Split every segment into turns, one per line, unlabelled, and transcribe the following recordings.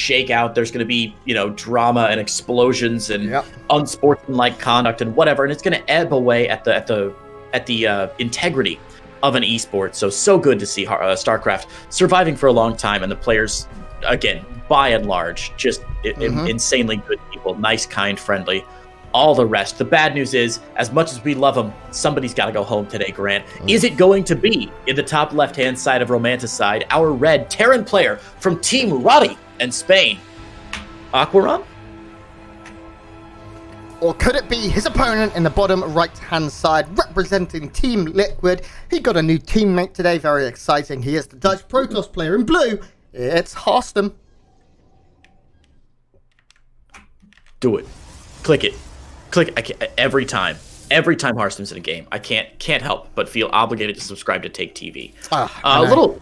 shake out. There's going to be, drama and explosions and unsportsmanlike conduct and whatever, and it's going to ebb away at the integrity of an esport. So good to see StarCraft surviving for a long time, and the players, again, by and large, just insanely good people, nice, kind, friendly, all the rest. The bad news is, as much as we love them, somebody's got to go home today, Grant. Is it going to be, in the top left-hand side of Romanticide, our red Terran player from Team Roddy and Spain, AqueroN?
Or could it be his opponent in the bottom right-hand side, representing Team Liquid? He got a new teammate today, very exciting. He is the Dutch Protoss player in blue. It's Harstem.
Do it. Click it. Every time Harstem's in a game, I can't help but feel obligated to subscribe to Take TV. Little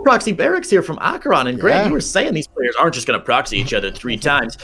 proxy barracks here from AqueroN, and Grant, you were saying these players aren't just going to proxy each other 3 times,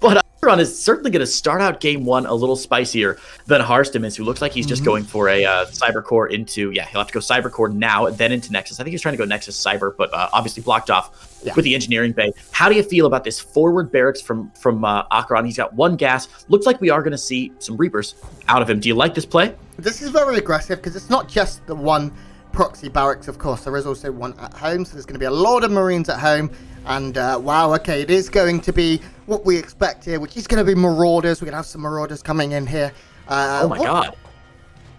but AqueroN is certainly going to start out game 1 a little spicier than Harstem is, who looks like he's just going for a Cyber Core into, he'll have to go Cyber Core now, then into Nexus. I think he's trying to go Nexus Cyber, but obviously blocked off with the engineering bay. How do you feel about this forward barracks from AqueroN? He's got 1 gas. Looks like we are going to see some Reapers out of him. Do you like this play?
This is very aggressive because it's not just the one proxy barracks, of course. There is also one at home, so there's going to be a lot of Marines at home. And wow, okay, it is going to be what we expect here, which is going to be Marauders. We're going to have some Marauders coming in here.
Oh my god.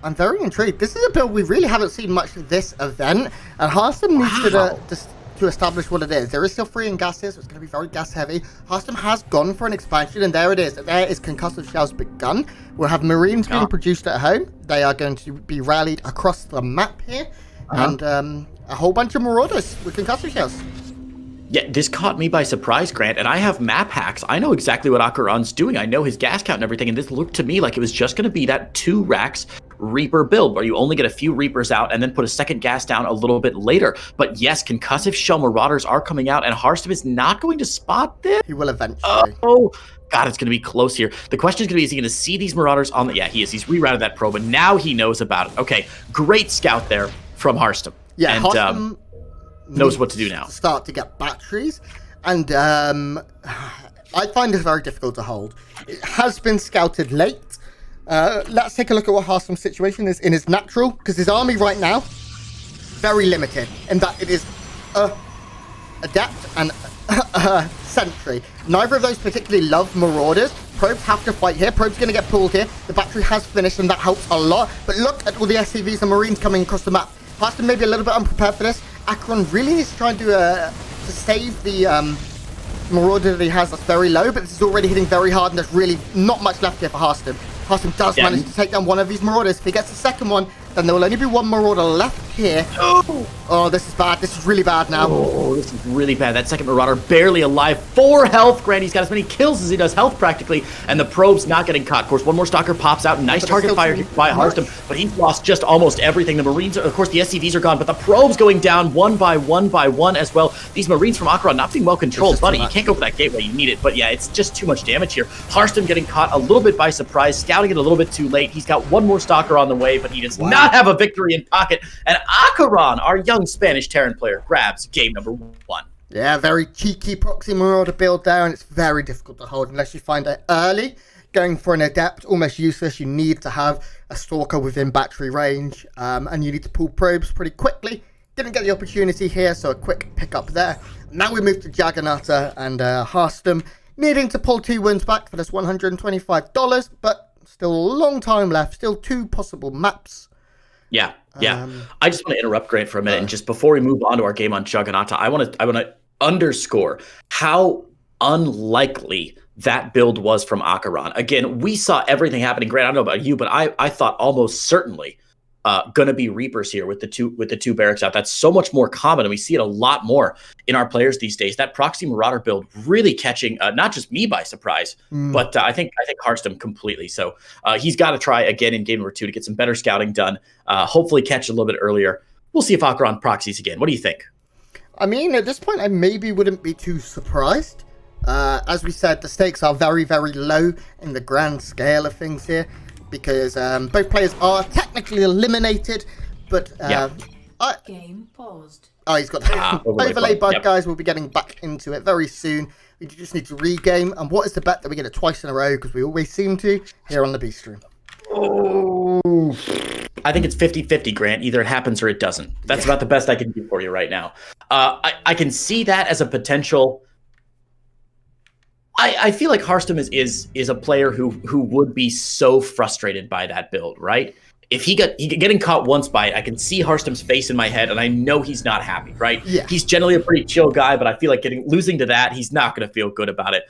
I'm very intrigued. This is a build we really haven't seen much of this event, and Harstem needs to establish what it is. There is still free in gas here, so it's going to be very gas heavy. Harstem has gone for an expansion, and there it is. There is concussive shells begun. We'll have Marines being produced at home. They are going to be rallied across the map here, and a whole bunch of Marauders with concussive shells.
Yeah, this caught me by surprise, Grant, and I have map hacks. I know exactly what AqueroN's doing. I know his gas count and everything, and this looked to me like it was just going to be that 2 racks Reaper build, where you only get a few Reapers out and then put a second gas down a little bit later. But yes, concussive shell Marauders are coming out, and Harstem is not going to spot this.
He will eventually.
Oh, God, it's going to be close here. The question is going to be, is he going to see these Marauders on the... Yeah, he is. He's rerouted that probe, and now he knows about it. Okay, great scout there from Harstem.
Yeah,
and,
Harstem
knows what to do now.
Start to get batteries, and I find this very difficult to hold. It has been scouted late. Let's take a look at what Harstem's situation is in his natural, because his army right now, very limited, in that it is Adept and Sentry. Neither of those particularly love Marauders. Probes have to fight here. Probe's going to get pulled here. The battery has finished, and that helps a lot. But look at all the SCVs and Marines coming across the map. Harstem may be a little bit unprepared for this. AqueroN really needs to try and do to save the Marauder that he has that's very low, but this is already hitting very hard, and there's really not much left here for Harstem. Harstem does manage to take down one of these Marauders. If he gets the second one, then there will only be one Marauder left here. Oh, this is bad. This is really bad now.
Oh, this is really bad. That second Marauder barely alive. 4 health. Grant, he's got as many kills as he does health practically, and the probe's not getting caught. Of course, one more Stalker pops out. Nice target fire by Harstem, but he's lost just almost everything. The Marines, of course, the SCVs are gone, but the probe's going down one by one as well. These Marines from AqueroN not being well controlled. Buddy, you can't go for that gateway. You need it, but yeah, it's just too much damage here. Harstem getting caught a little bit by surprise, scouting it a little bit too late. He's got one more Stalker on the way, but he does not have a victory in pocket. And AqueroN, our young Spanish Terran player, grabs game number 1.
Yeah, very cheeky proxy Marauder build there, and it's very difficult to hold unless you find it early. Going for an Adept, almost useless. You need to have a Stalker within battery range, and you need to pull probes pretty quickly. Didn't get the opportunity here, so a quick pick up there. Now we move to Jagannata and Harstem, needing to pull 2 wins back for this $125, but still a long time left, still 2 possible maps.
Yeah. I just want to interrupt Grant for a minute, and just before we move on to our game on Jagannata, I want to underscore how unlikely that build was from AqueroN. Again, we saw everything happening. Grant, I don't know about you, but I thought almost certainly going to be Reapers here with the two barracks out. That's so much more common, and we see it a lot more in our players these days. That proxy Marauder build really catching not just me by surprise, but I think Harstem completely. So he's got to try again in game number 2 to get some better scouting done. Hopefully catch a little bit earlier. We'll see if AqueroN proxies again. What do you think?
I mean, at this point, I maybe wouldn't be too surprised. As we said, the stakes are very, very low in the grand scale of things here, because both players are technically eliminated, but
game paused.
Oh, he's got the overlay bug,
yep.
guys. We'll be getting back into it very soon. We just need to regame. And what is the bet that we get it twice in a row? Because we always seem to here on the B stream.
Oh, I think it's 50-50, Grant. Either it happens or it doesn't. That's about the best I can do for you right now. I can see that as a potential. I feel like Harstem is a player who would be so frustrated by that build, right? If he getting caught once by it, I can see Harstem's face in my head, and I know he's not happy, right?
Yeah.
He's generally a pretty chill guy, but I feel like losing to that, he's not going to feel good about it.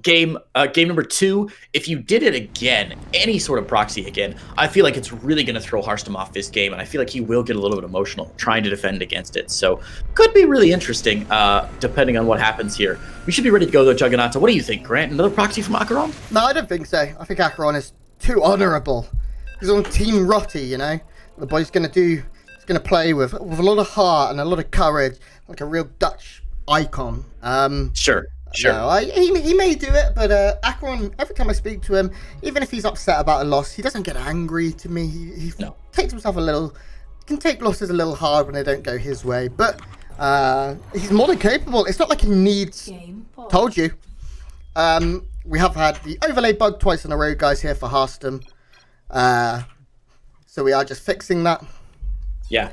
Game number 2, if you did it again, any sort of proxy again, I feel like it's really going to throw Harstem off this game, and I feel like he will get a little bit emotional trying to defend against it. So could be really interesting, depending on what happens here. We should be ready to go, though, Juggernaut. What do you think, Grant? Another proxy from AqueroN?
No, I don't think so. I think AqueroN is too honourable. He's on Team Rotty, you know? The boy's going to play with a lot of heart and a lot of courage, like a real Dutch icon.
Sure.
No, he may do it, but AqueroN, every time I speak to him, even if he's upset about a loss, he doesn't get angry to me. He takes himself can take losses a little hard when they don't go his way, but he's more than capable. It's not like he needs... Told you. We have had the overlay bug twice in a row, guys, here for Harstem. So we are just fixing that.
Yeah.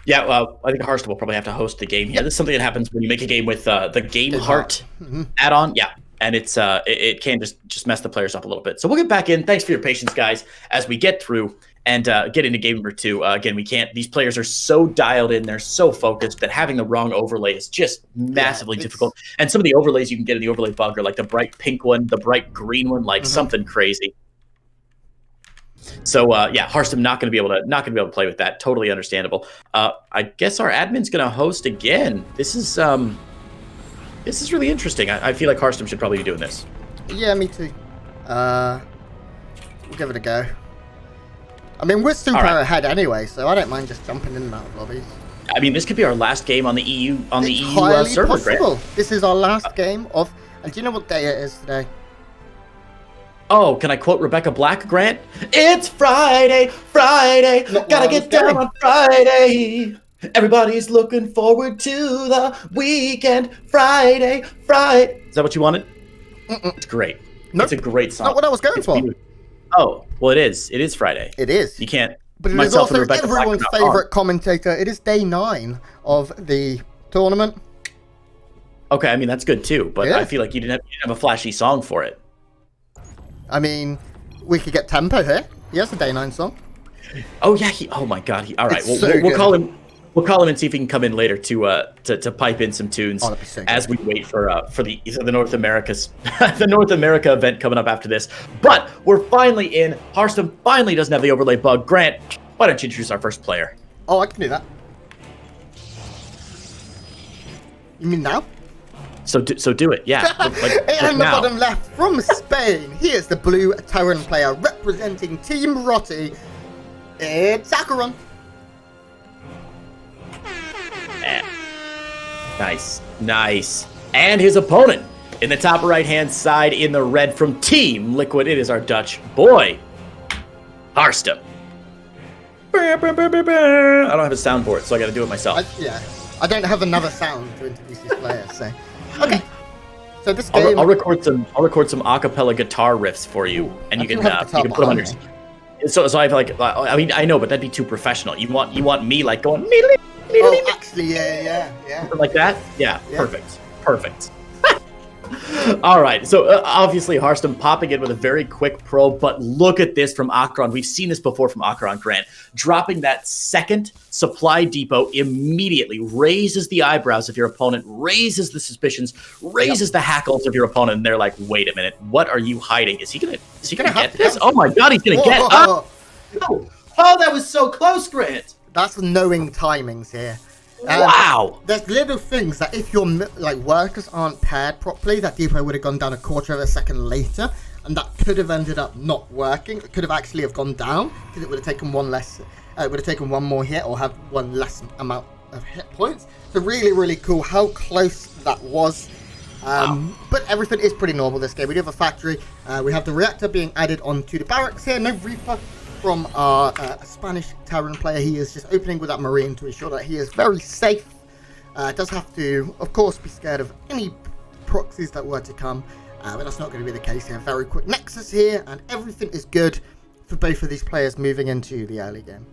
Yeah, well, I think Harstem will probably have to host the game here. This is something that happens when you make a game with the Game Heart add-on. Yeah, and it can just mess the players up a little bit. So we'll get back in. Thanks for your patience, guys, as we get through and get into game number 2. Again, we can't. These players are so dialed in. They're so focused that having the wrong overlay is just massively difficult. And some of the overlays you can get in the overlay bug are like the bright pink one, the bright green one, like something crazy. So yeah, Harstem not going to be able to play with that. Totally understandable. I guess our admin's going to host again. This is really interesting. I feel like Harstem should probably be doing this.
Yeah, me too. We'll give it a go. I mean, we're super ahead anyway, so I don't mind just jumping in and out of lobbies.
I mean, this could be our last game on the EU server.
Possible. This is our last game of. And do you know what day it is today?
Oh, can I quote Rebecca Black, Grant? It's Friday, Friday, gotta get down on Friday. Everybody's looking forward to the weekend, Friday, Friday. Is that what you wanted? It's great. Nope. It's a great song.
Not what I was going for.
Oh, well, it is. It is Friday.
It is.
You can't.
But it is also everyone's favorite commentator. It is day 9 of the tournament.
Okay, I mean, that's good too, but I feel like you didn't have a flashy song for it.
I mean, we could get Tempo here. He has a day 9 song.
Oh yeah, oh my God. All right, we'll call him. We'll call him and see if he can come in later to pipe in some tunes as we wait for the North America event coming up after this. But we're finally in. Harstem finally doesn't have the overlay bug. Grant, why don't you introduce our first player?
Oh, I can do that. You mean now?
So do it, yeah.
And the bottom left from Spain, he is the blue Terran player representing Team Rotty. It's AqueroN.
Nice. And his opponent in the top right-hand side in the red from Team Liquid, it is our Dutch boy, Harstem. I don't have a soundboard, so I got to do it myself.
I don't have another sound to introduce these players, so... Okay. So this game...
I'll record some a cappella guitar riffs for you, and you can put them on your... So I feel like, I mean, I know, but that'd be too professional. You want me like going...
Oh, actually, yeah.
Something like that? Yeah, perfect. All right, so obviously Harstem popping in with a very quick probe, but look at this from AqueroN. We've seen this before from AqueroN, Grant. Dropping that second supply depot immediately raises the eyebrows of your opponent, raises the suspicions, raises the hackles of your opponent, and they're like, wait a minute, what are you hiding? Is he gonna get this? Oh my God, he's gonna get it. Oh, that was so close, Grant.
That's knowing timings here.
Wow.
There's little things that if your workers aren't paired properly, that depot would have gone down a quarter of a second later, and that could have ended up not working. It could have actually have gone down because it would have taken one less. It would have taken one more hit or have one less amount of hit points. So really, really cool how close that was. But everything is pretty normal this game. We do have a factory. We have the reactor being added onto the barracks here. No Reaper. from our Spanish Terran player. He is just opening with that Marine to ensure that he is very safe. Does have to, of course, be scared of any proxies that were to come, but that's not going to be the case here. Very quick Nexus here, and everything is good for both of these players moving into the early game.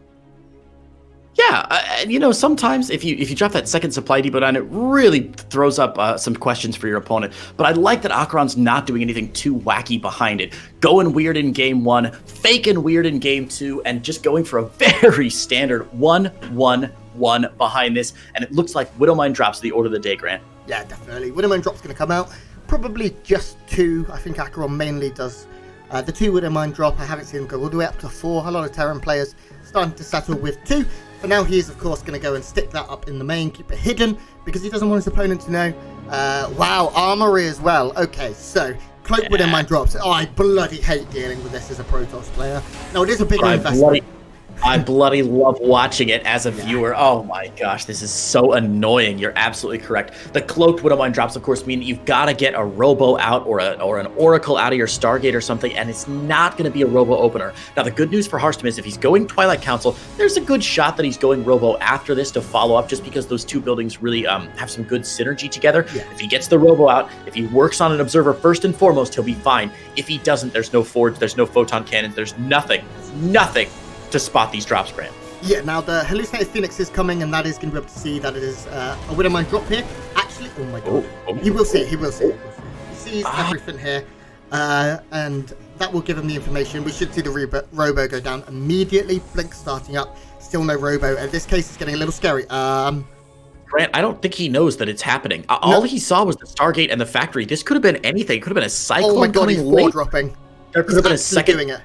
Yeah, you know, sometimes if you drop that second supply depot down, it really throws up some questions for your opponent. But I like that AqueroN's not doing anything too wacky behind it. Going weird in game 1, faking weird in game 2, and just going for a very standard 1-1-1 behind this. And it looks like Widowmine drops the order of the day, Grant.
Yeah, definitely. Widowmine drop's going to come out. Probably just 2. I think AqueroN mainly does the 2 Widowmine drop. I haven't seen him go all the way up to 4. A lot of Terran players starting to settle with 2. But now he is, of course, going to go and stick that up in the main, keep it hidden, because he doesn't want his opponent to know. Wow, armory as well. Okay, so Cloak Widowmine drops. Oh, I bloody hate dealing with this as a Protoss player. No, it is a big investment.
I bloody love watching it as a viewer. Oh my gosh, this is so annoying. You're absolutely correct. The Cloaked Widowmine drops, of course, mean you've got to get a Robo out or an Oracle out of your Stargate or something, and it's not going to be a Robo opener. Now, the good news for Harstem is if he's going Twilight Council, there's a good shot that he's going Robo after this to follow up, just because those two buildings really have some good synergy together. Yeah. If he gets the Robo out, if he works on an Observer first and foremost, he'll be fine. If he doesn't, there's no Forge, there's no Photon Cannons, there's nothing to spot these drops, Grant.
Yeah, now the Hallucinated Phoenix is coming, and that is going to be able to see that it is a Widowmine drop here. Actually, oh my god. He will see it, he will see it. He sees everything here, and that will give him the information. We should see the Robo go down immediately. Blink starting up, still no Robo. In this case, it's getting a little scary.
Grant, I don't think he knows that it's happening. All he saw was the Stargate and the factory. This could have been anything. It could have been a Cyclone.
Oh my god, he's
dropping. There could have been a second.
Doing it.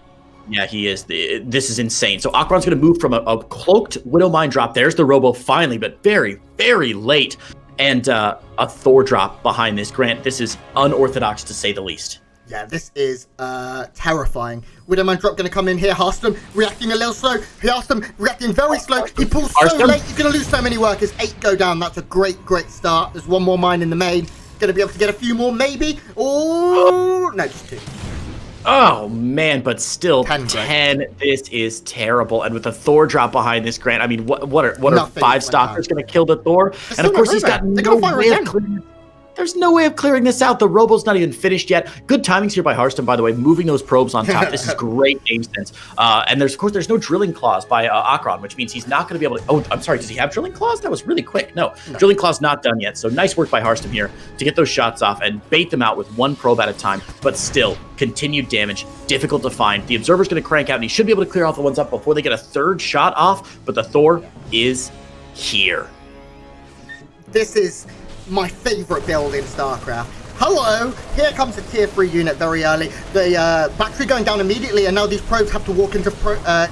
Yeah, he is. This is insane. So AqueroN's going to move from a Cloaked Widowmine drop. There's the Robo finally, but very, very late. And a Thor drop behind this. Grant, this is unorthodox to say the least.
Yeah, this is terrifying. Widowmine drop going to come in here. Harstem reacting a little slow. Harstem reacting very slow. He pulls so late. He's going to lose so many workers. 8 go down. That's a great, great start. There's one more mine in the main. Going to be able to get a few more, maybe. Oh, no, just 2.
Oh, man, but still, 10. This is terrible. And with a Thor drop behind this, Grant, I mean, what are 5 stalkers going to kill the Thor? And of course, he's got no way of clearing. There's no way of clearing this out. The Robo's not even finished yet. Good timings here by Harstem, by the way, moving those probes on top. This is great game sense. And of course, there's no drilling claws by AqueroN, which means he's not going to be able to... Oh, I'm sorry. Does he have drilling claws? That was really quick. No, drilling claws not done yet. So nice work by Harstem here to get those shots off and bait them out with 1 probe at a time. But still, continued damage, difficult to find. The Observer's going to crank out, and he should be able to clear off the ones up before they get a 3rd shot off. But the Thor is here.
This is my favorite build in StarCraft. Hello, here comes a tier 3 unit very early. The battery going down immediately, and now these probes have to walk into 4 fire,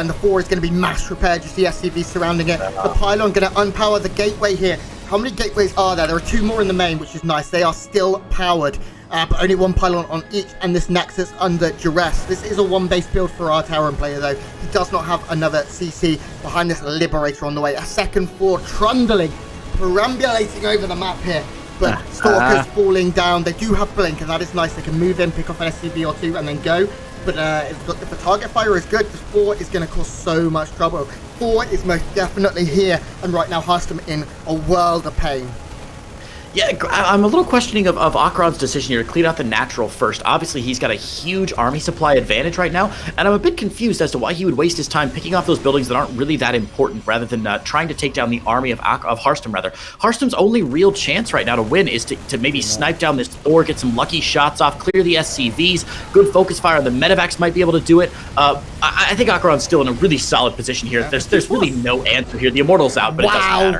and the 4 is going to be mass repaired. You see SCVs surrounding it. The pylon going to unpower the gateway here. How many gateways are there? There are 2 more in the main, which is nice. They are still powered, but only 1 pylon on each, and this Nexus under duress. This is a 1-base build for our Terran player, though. He does not have another CC behind this Liberator on the way. A second 4 trundling, perambulating over the map here, but Stalkers falling down. They do have Blink, and that is nice. They can move in, pick off an SCV or 2, and then go. But if the target fire is good, this 4 is going to cause so much trouble. 4 is most definitely here, and right now Harstem in a world of pain.
Yeah, I'm a little questioning of AqueroN's decision here to clean out the natural first. Obviously, he's got a huge army supply advantage right now, and I'm a bit confused as to why he would waste his time picking off those buildings that aren't really that important rather than trying to take down the army of Harstem, rather. Harstem's only real chance right now to win is to maybe snipe down this Thor, get some lucky shots off, clear the SCVs, good focus fire. The Medivacs might be able to do it. I think AqueroN's still in a really solid position here. There's really no answer here. The Immortal's out, but it doesn't matter.